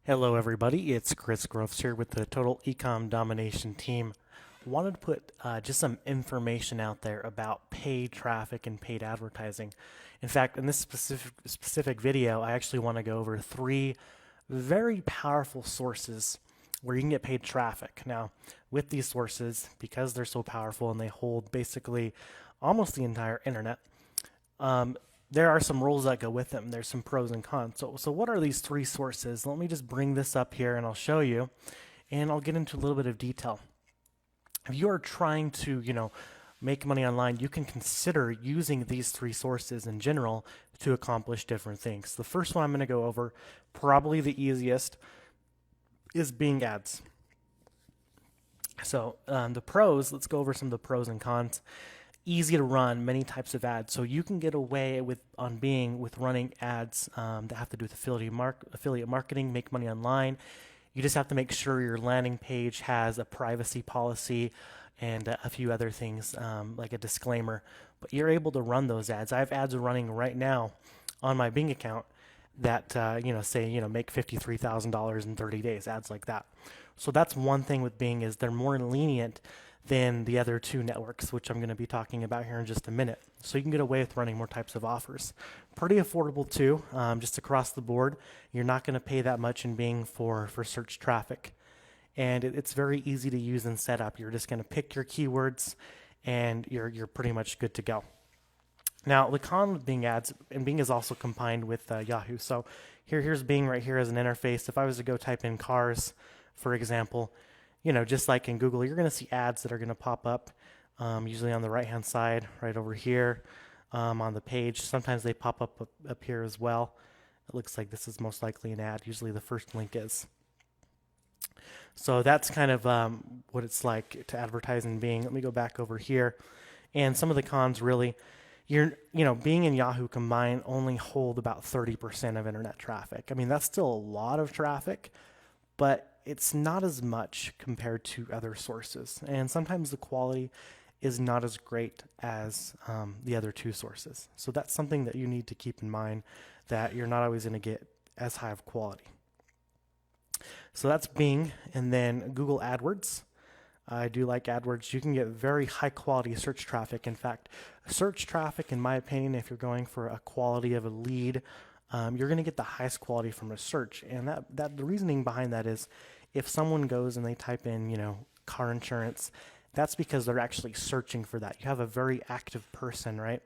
Hello everybody, it's Chris Groves here with the Total Ecom Domination team. Wanted to put just some information out there about paid traffic and paid advertising. In fact, in this specific video, I actually want to go over three very powerful sources where you can get paid traffic. Now, with these sources, because they're so powerful and they hold basically almost the entire internet, there are some rules that go with them. There's some pros and cons. So what are these three sources? Let me just bring this up here and I'll show you, and I'll get into a little bit of detail. If you are trying to, make money online, you can consider using these three sources in general to accomplish different things. The first one I'm going to go over, probably the easiest, is Bing ads. So the pros, let's go over some of the pros and cons. Easy to run many types of ads, so you can get away with running ads that have to do with affiliate marketing, make money online. You just have to make sure your landing page has a privacy policy and a few other things like a disclaimer, but you're able to run those ads. I have ads running right now on my Bing account that say make $53,000 in 30 days, ads like that. So that's one thing with Bing, is they're more lenient than the other two networks, which I'm going to be talking about here in just a minute. So you can get away with running more types of offers. Pretty affordable too, just across the board. You're not going to pay that much in Bing for search traffic. And it's very easy to use and set up. You're just going to pick your keywords and you're pretty much good to go. Now, the con with Bing ads, and Bing is also combined with Yahoo. So here's Bing right here as an interface. If I was to go type in cars, for example, just like in Google, you're going to see ads that are going to pop up, usually on the right-hand side, right over here on the page. Sometimes they pop up here as well. It looks like this is most likely an ad. Usually the first link is. So that's kind of what it's like to advertise in Bing. Let me go back over here. And some of the cons really, Bing and Yahoo combined only hold about 30% of internet traffic. I mean, that's still a lot of traffic, but it's not as much compared to other sources. And sometimes the quality is not as great as the other two sources. So that's something that you need to keep in mind, that you're not always going to get as high of quality. So that's Bing. And then Google Adwords. I do like AdWords. You can get very high quality search traffic. In fact, search traffic, in my opinion, if you're going for a quality of a lead, you're going to get the highest quality from a search. And that the reasoning behind that is, if someone goes and they type in, car insurance, that's because they're actually searching for that. You have a very active person, right?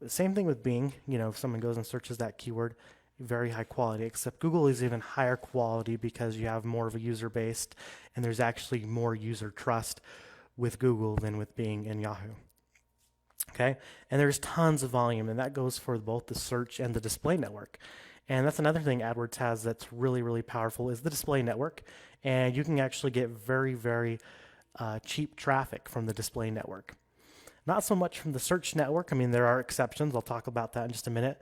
Same thing with Bing. If someone goes and searches that keyword, very high quality, except Google is even higher quality because you have more of a user base, and there's actually more user trust with Google than with Bing and Yahoo. Okay, and there's tons of volume, and that goes for both the search and the display network. And that's another thing AdWords has that's really, really powerful, is the display network. And you can actually get very, very cheap traffic from the display network. Not so much from the search network. I mean, there are exceptions. I'll talk about that in just a minute.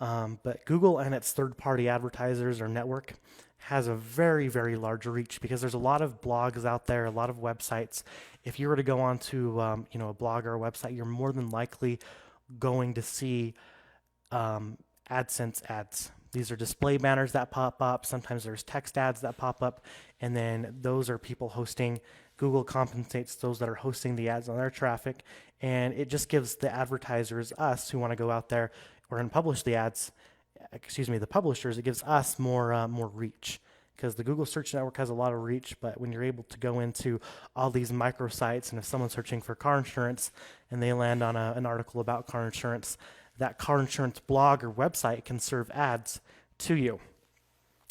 But Google and its third-party advertisers or network has a very, very large reach, because there's a lot of blogs out there, a lot of websites. If you were to go onto a blog or a website, you're more than likely going to see AdSense ads. These are display banners that pop up. Sometimes there's text ads that pop up, and then those are people hosting. Google compensates those that are hosting the ads on their traffic, and it just gives the advertisers, us who want to go out there and publish the ads, the publishers, it gives us more reach, because the Google Search Network has a lot of reach. But when you're able to go into all these microsites, and if someone's searching for car insurance and they land on an article about car insurance, that car insurance blog or website can serve ads to you.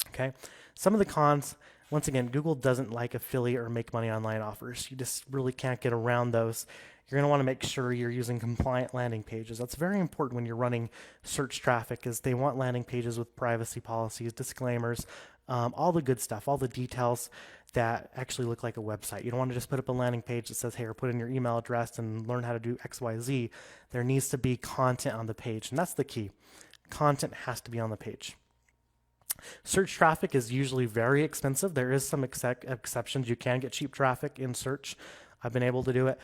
Okay. Some of the cons, once again, Google doesn't like affiliate or make money online offers. You just really can't get around those. You're going to want to make sure you're using compliant landing pages. That's very important when you're running search traffic, is they want landing pages with privacy policies, disclaimers, all the good stuff, all the details that actually look like a website. You don't want to just put up a landing page that says, hey, or put in your email address and learn how to do X, Y, Z. There needs to be content on the page, and that's the key. Content has to be on the page. Search traffic is usually very expensive. There is some exceptions. You can get cheap traffic in search. I've been able to do it.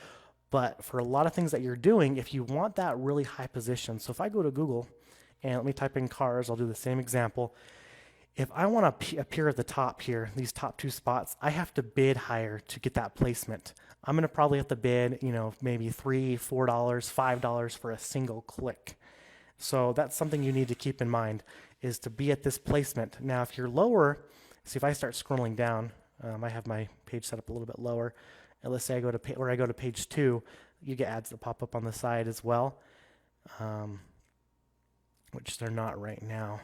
But for a lot of things that you're doing, if you want that really high position, so if I go to Google and let me type in cars, I'll do the same example. If I want to appear at the top here, these top two spots, I have to bid higher to get that placement. I'm going to probably have to bid, maybe $3, $4, $5 for a single click. So that's something you need to keep in mind, is to be at this placement. Now, if you're lower, see if I start scrolling down, I have my page set up a little bit lower. And let's say I go to page 2, you get ads that pop up on the side as well, which they're not right now.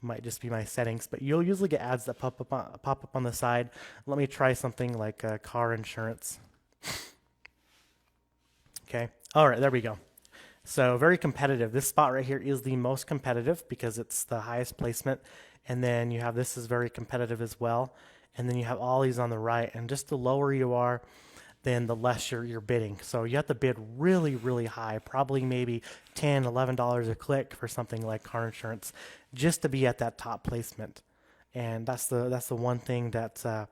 Might just be my settings, but you'll usually get ads that pop up on the side. Let me try something like car insurance. Okay. All right, there we go. So very competitive. This spot right here is the most competitive because it's the highest placement. And then you have this is very competitive as well. And then you have all these on the right. And just the lower you are, then the less you're bidding. So you have to bid really, really high, probably maybe $10, $11 a click for something like car insurance, just to be at that top placement. And that's the one thing that is a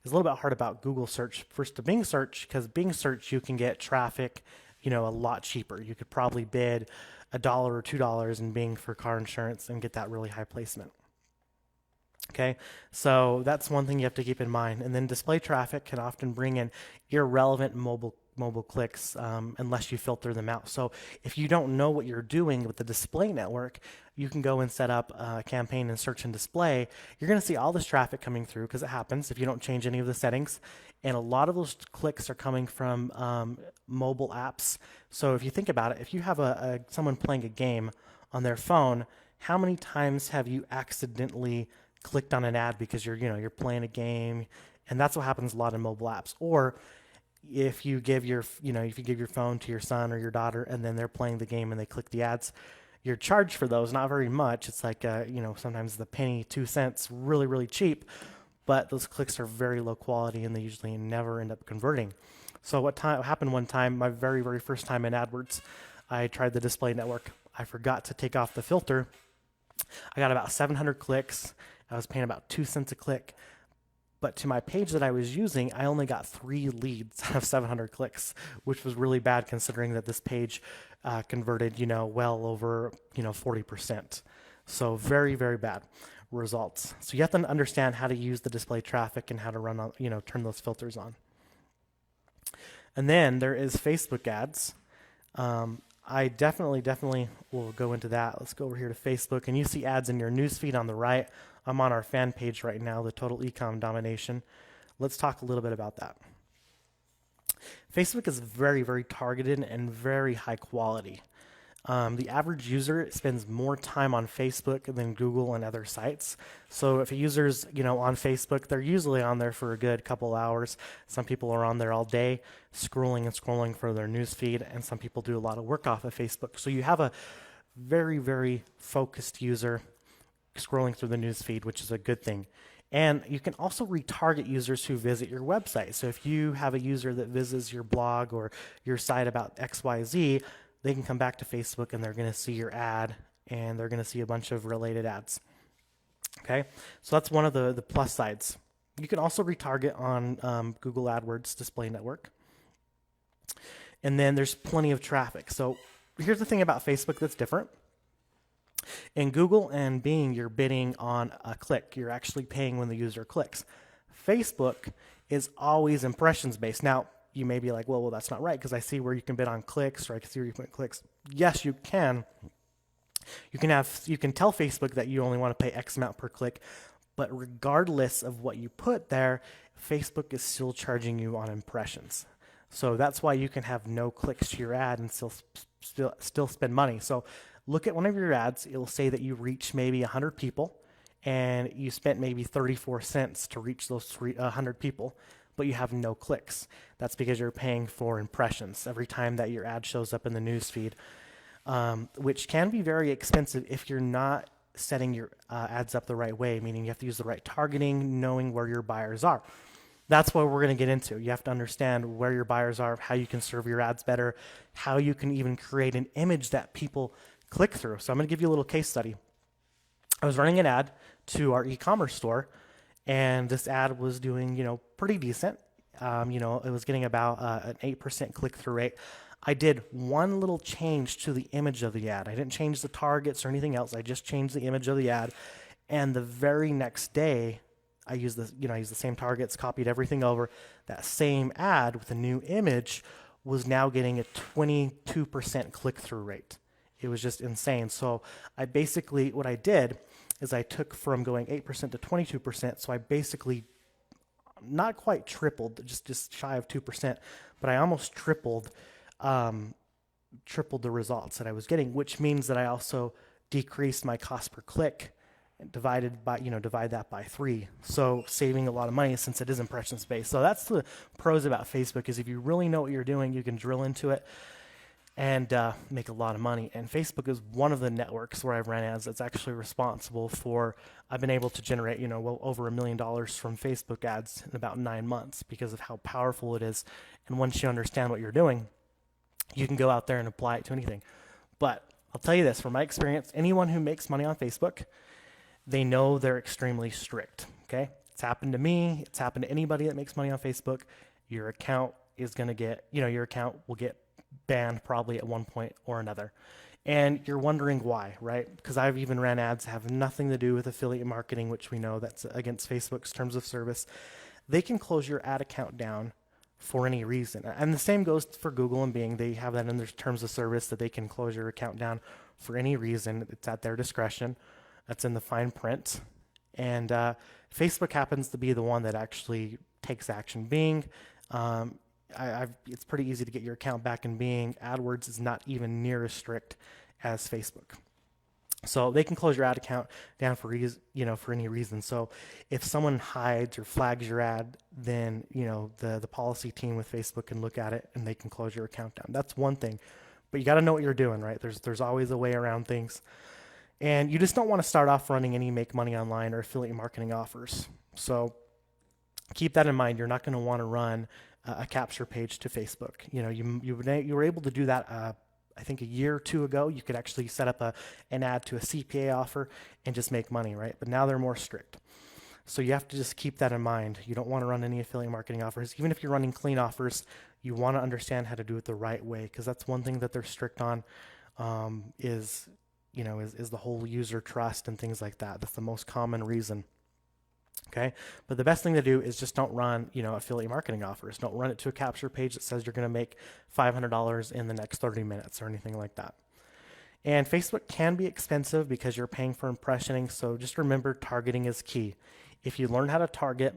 little bit hard about Google search versus to Bing search, because Bing search you can get traffic, a lot cheaper. You could probably bid $1 or $2 in Bing for car insurance and get that really high placement. Okay, so that's one thing you have to keep in mind. And then display traffic can often bring in irrelevant mobile clicks unless you filter them out. So if you don't know what you're doing with the display network, you can go and set up a campaign in search and display. You're going to see all this traffic coming through because it happens if you don't change any of the settings. And a lot of those clicks are coming from mobile apps. So if you think about it, if you have someone playing a game on their phone, how many times have you accidentally clicked on an ad because you're playing a game? And that's what happens a lot in mobile apps. Or if you give your phone to your son or your daughter and then they're playing the game and they click the ads, you're charged for those, not very much. It's like sometimes the penny, 2 cents, really, really cheap, but those clicks are very low quality and they usually never end up converting. So what happened one time, my very, very first time in AdWords, I tried the display network. I forgot to take off the filter. I got about 700 clicks. I was paying about 2 cents a click. But to my page that I was using, I only got 3 leads out of 700 clicks, which was really bad considering that this page converted, well over, 40%. So very, very bad results. So you have to understand how to use the display traffic and how to run, turn those filters on. And then there is Facebook ads. I definitely will go into that. Let's go over here to Facebook, and you see ads in your newsfeed on the right. I'm on our fan page right now, the Total Ecom Domination. Let's talk a little bit about that. Facebook is very, very targeted and very high quality. The average user spends more time on Facebook than Google and other sites. So if a user's, on Facebook, they're usually on there for a good couple hours. Some people are on there all day scrolling and scrolling for their news feed, and some people do a lot of work off of Facebook. So you have a very, very focused user scrolling through the news feed, which is a good thing. And you can also retarget users who visit your website. So if you have a user that visits your blog or your site about XYZ, they can come back to Facebook and they're going to see your ad and they're going to see a bunch of related ads. Okay, so that's one of the plus sides. You can also retarget on Google Adwords display network. And then there's plenty of traffic. So here's the thing about Facebook that's different. In Google and Bing, you're bidding on a click. You're actually paying when the user clicks. Facebook is always impressions based. Now, you may be like, well, that's not right because I see where you can bid on clicks, or I can see where you can clicks. Yes, you can. You can tell Facebook that you only want to pay X amount per click, but regardless of what you put there, Facebook is still charging you on impressions. So that's why you can have no clicks to your ad and still spend money. So look at one of your ads. It'll say that you reach maybe 100 people, and you spent maybe 34 cents to reach those 100 people, but you have no clicks. That's because you're paying for impressions every time that your ad shows up in the news feed, which can be very expensive if you're not setting your ads up the right way, meaning you have to use the right targeting, knowing where your buyers are. That's what we're going to get into. You have to understand where your buyers are, how you can serve your ads better, how you can even create an image that people click through. So I'm going to give you a little case study. I was running an ad to our e-commerce store, and this ad was doing, pretty decent. It was getting about an 8% click-through rate. I did one little change to the image of the ad. I didn't change the targets or anything else. I just changed the image of the ad, And the very next day, I used the same targets, copied everything over. That same ad with a new image was now getting a 22% click-through rate. It was just insane. So what I did is I took from going 8% to 22%. So I basically not quite tripled, just shy of 2%, but I almost tripled the results that I was getting, which means that I also decreased my cost per click and divide that by 3. So saving a lot of money since it is impressions based. So that's the pros about Facebook, is if you really know what you're doing, you can drill into it and make a lot of money. And Facebook is one of the networks where I've ran ads that's actually responsible for, I've been able to generate, well over $1 million from Facebook ads in about 9 months because of how powerful it is. And once you understand what you're doing, you can go out there and apply it to anything. But I'll tell you this, from my experience, anyone who makes money on Facebook, they know they're extremely strict, okay? It's happened to me. It's happened to anybody that makes money on Facebook. Your account is going to get, your account will get banned probably at one point or another. And you're wondering why, right? Because I've even ran ads that have nothing to do with affiliate marketing, which we know that's against Facebook's terms of service. They can close your ad account down for any reason. And the same goes for Google and Bing. They have that in their terms of service that they can close your account down for any reason. It's at their discretion. That's in the fine print. And Facebook happens to be the one that actually takes action. Bing, it's pretty easy to get your account back in Bing. AdWords is not even near as strict as Facebook. So they can close your ad account down for any reason. So if someone hides or flags your ad, then the policy team with Facebook can look at it and they can close your account down. That's one thing. But you got to know what you're doing, right? There's always a way around things. And you just don't want to start off running any make money online or affiliate marketing offers. So keep that in mind. You're not going to want to run a capture page to Facebook. You were able to do that I think a year or two ago. You could actually set up an ad to a CPA offer and just make money, right? But now they're more strict. So you have to just keep that in mind. You don't want to run any affiliate marketing offers. Even if you're running clean offers, you want to understand how to do it the right way, because that's one thing that they're strict on, is the whole user trust and things like that. That's the most common reason. Okay. But the best thing to do is just don't run, affiliate marketing offers. Don't run it to a capture page that says you're going to make $500 in the next 30 minutes or anything like that. And Facebook can be expensive because you're paying for impressioning. So just remember, targeting is key. If you learn how to target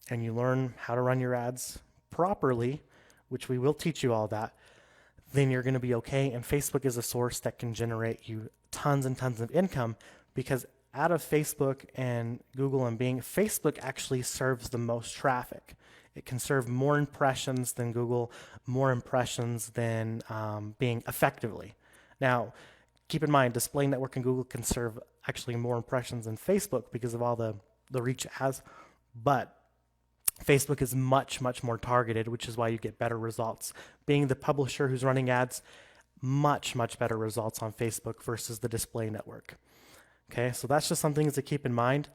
and you learn how to run your ads properly, which we will teach you all that, then you're going to be okay. And Facebook is a source that can generate you tons and tons of income, because out of Facebook and Google and Bing, Facebook actually serves the most traffic. It can serve more impressions than Google, more impressions than Bing effectively. Now, keep in mind, Display Network and Google can serve actually more impressions than Facebook because of all the reach it has, but Facebook is much, much more targeted, which is why you get better results. Being the publisher who's running ads, much, much better results on Facebook versus the Display Network. Okay, so that's just some things to keep in mind.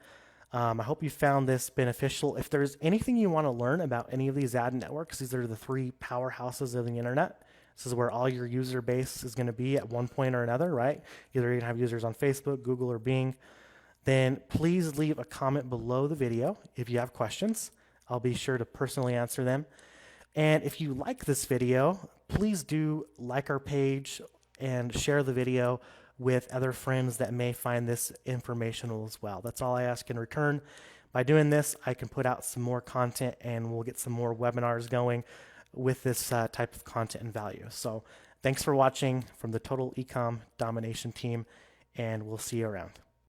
I hope you found this beneficial. If there's anything you want to learn about any of these ad networks, these are the 3 powerhouses of the internet. This is where all your user base is going to be at one point or another, right? Either you're going to have users on Facebook, Google, or Bing. Then please leave a comment below the video if you have questions. I'll be sure to personally answer them. And if you like this video, please do like our page and share the video with other friends that may find this informational as well. That's all I ask in return. By doing this, I can put out some more content and we'll get some more webinars going with this type of content and value. So thanks for watching from the Total Ecom Domination team, and we'll see you around.